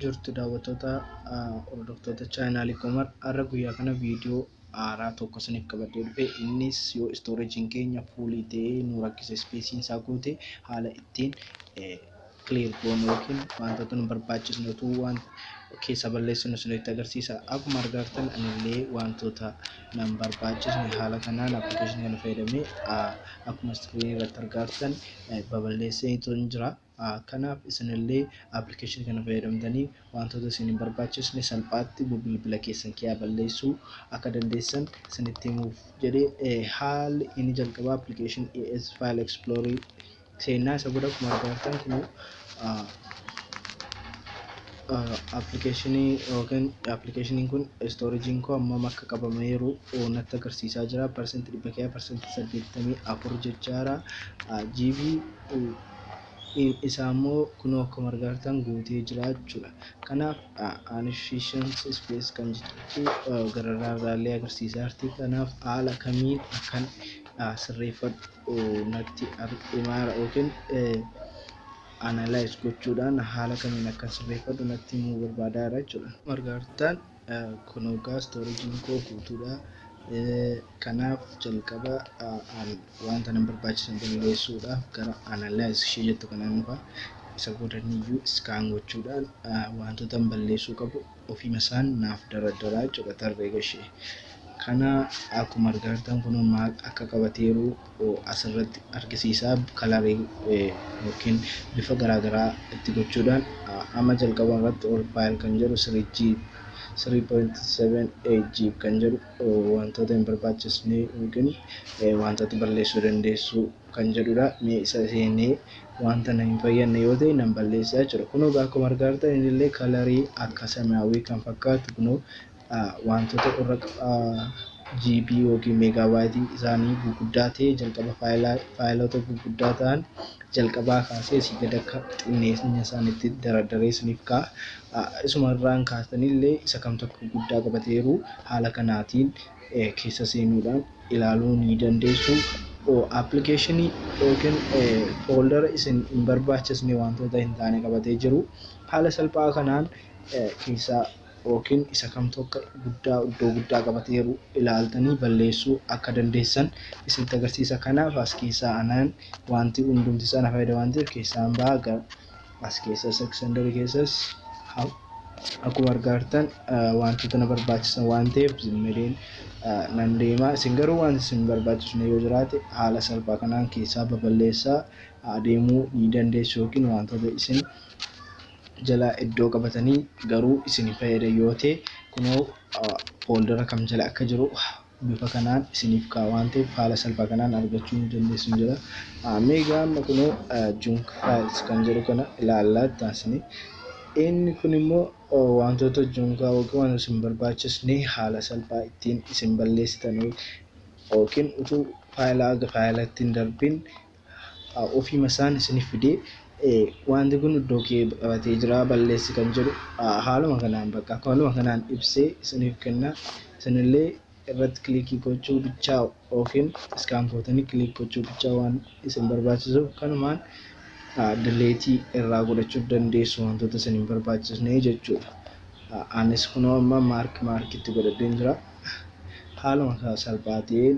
jirtu daawattota hordoftoota chaanaalii Komar har'a guyyaa kana viidiyoo haaraa tokko isiniif qabadhee dhufe. Innis yoo storage keenya fuulii ta'ee nu rakkise space isaa guute haala ittiin clear goonu yookiin wantoota nu barbaachisnutu waan keessa balleessinu isinitti agarsiisa. Akkuma argitan anillee wantoota nan barbaachisne haala kanaan application kana fayyadamee akkuma screen irratti argitan baballeesseetu jira. Kanaaf isinillee application kana fayyadamtanii wantoota isin barbaachisne salphaatti bilbila keessan kiyya balleessuu akka dandeessan isinitti himuuf jedhee haalli inni jalqaba application ES file explorer seenaa isa booda akkuma argitan kun application kun storage ko amma akka qabameeru natti agarsiisaa jira. %100% jechaara GB isaammoo kunoo akkuma argitan guutee jira jechuudha. Kanaaf unsufficient space kan jettu gararraallee agarsiisaa jirti. Kanaaf haala kamiin akkan sirreeffadhu natti himaa yookiin analyze gochuudhaan haala kamiin akkan sirreeffadhu natti himuu barbaadaa jechuudha. Argitan kunoo storage koo guutuudha. Kanaaf jalqaba wanta nan barbaachisan balleessuudhaaf gara analyze ishee jettu kanaan dhufa. Isa boodaniyyuu scan gochuudhaan wantoota balleessuu qabu ofiima isaan naaf daradaraa jechuudha tarreega ishee. Kana akkuma argitan kun maal akka qabateeru asirratti argisiisaa kalarii yookiin bifa garaagaraa itti gochuudhaan amma jalqaba irratti all file kan jedhu 3.78 kan jedhu wantoota hin barbaachisne yookiin wantoota balleessuu dandeessu kan jedhudha. Mee isa seenee wanta na hin fayyadne yoo ta'e nan balleessaa jechuudha. Kunoo akkuma argitan inillee kalarii akka samaawii kan fakkaatu kunoo wantoota irra GB yookiin meegaabaaytii isaanii gurguddaa ta'e jalqaba faayilota gurguddaa ta'an jalqabaa kaasee si gad akka xinneessina isaaniitti daradaree isiniif kaa'a. Isuma irraan kaasanillee isa kam tokko guddaa qabateeru haala kanaatiin keessa seenuudhaan ilaaluu ni dandeessu. Application yookiin folder isin hin barbaachisne wantoota hin taane qabatee jiru haala salphaa kanaan keessa yookiin isa kam tokko guddaa iddoo guddaa qabateeru ilaaltanii balleessuu akka dandeessan isinitti agarsiisa. Kanaaf as keessaa anaan wanti hundumti sana fayyada waan ta'eef keessaan ba'a as keessa secondary keessas akkuma argitan wantoota na barbaachisan waan ta'eef zimmereen nan deema. Isin garuu wanti isin barbaachisne yoo jiraate haala salphaa kanaan keessaa baballeessaa adeemuu ni dandeessu yookiin wantoota isin jala iddoo qabatanii garuu isin fayyada yoo ta'e kunoo folder kam jala akka jiru bifa kanaan isiniif kaa'u waan ta'eef haala salphaa kanaan argachuu ni dandeessu jira. Meegaan kunoo junk files kan jedhu kana ilaallaa taasisne inni kun immoo wantoota junkaa yookiin waan isin barbaachisne haala salphaa ittiin isin balleessitan yookiin utuu faayilatti hin darbin ofiima isaan isiniif fidee wanti kun iddoo kee qabatee jira balleessi kan jedhu haaluma kanaan bakka haaluma kanaan ibsee isiniif kenna. Isinillee irratti kilikii gochuu bichaa yookiin iskaan gootanii kilik gochuu bichaa waan isin barbaachisuuf kanumaan delete irraa godhachuu dandeessu wantoota isin hin barbaachisne jechuudha. Anis kunoo amma markitti godhadheen jira. Haaluma salphaa ta'een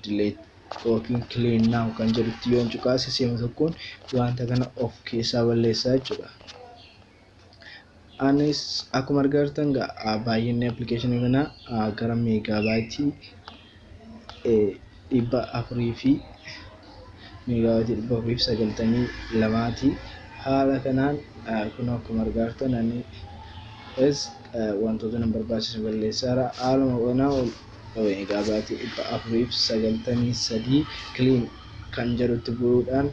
delete yookiin clean now kan jedhutti yoo cuqaase seema tokkoon wanta kana of keessaa balleessaa jechuudha. Anis akkuma argitan baay'inni application kana gara meegaabaaytii 400 fi meegaabaaytii 492 haala kanaan kun akkuma argitan anis wantoota nan barbaachisu balleessaara. Haaluma kanaa meegaabaaytii 493 clean kan jedhutti bu'uudhaan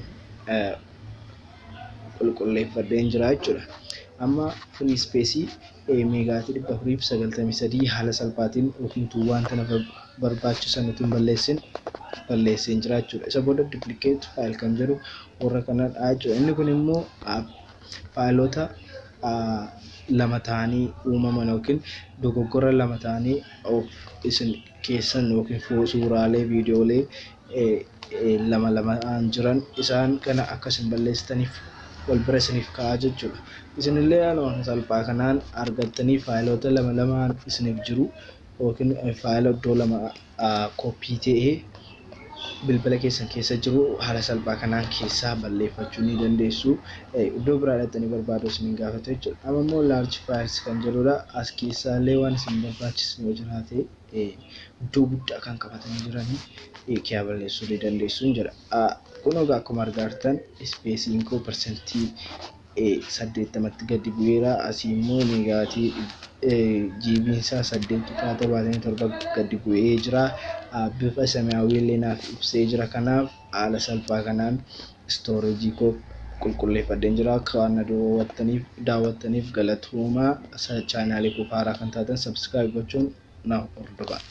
qulqulleeffadheen jira jechuudha. Amma free space meegaabaaytii 493 haala salphaatiin yookiin wanta na barbaachisan utuu balleesseen jira jechuudha. Isa booda duplicate file kan jedhu warra kanadha jechuudha. Inni kun immoo faayilota lama ta'anii uumaman yookiin dogoggora lama ta'anii of isin keessan yookiin suuraalee viidiyoolee lama jiran isaan kana akka isin balleessitaniif wal bira isiniif kaa'aa jechuudha. Isinillee waan salphaa kanaan argattanii faayiloota lama lamaan isiniif jiru yookiin faayila iddoo lama koppii ta'ee bilbila keessan keessa jiru haala salphaa kanaan keessaa balleeffachuu ni dandeessu. Iddoo biraa dhaqxanii barbaaduu isin gaafatu jechuudha. Amma immoo large files kan jedhudha. As keessaallee waan isin barbaachisne yoo jiraate iddoo guddaa kan qabatanii jiranii kiyya balleessuu ni dandeessu jedha. Kun egaa akkuma argitan ispeesiin koo persentii 80tti gadi bu'eera. Asii immoo negaatii GB'n isaa 8.77 gadi bu'ee jira. Bifa samaawii illee naaf ibsee jira. Kanaaf haala salphaa kanaan storage koo qulqulleeffadheen jira. Kan daawwattaniif galatoomaa. Chaanaalii koo haaraa kan taatan subscribe gochuun na hordofaa.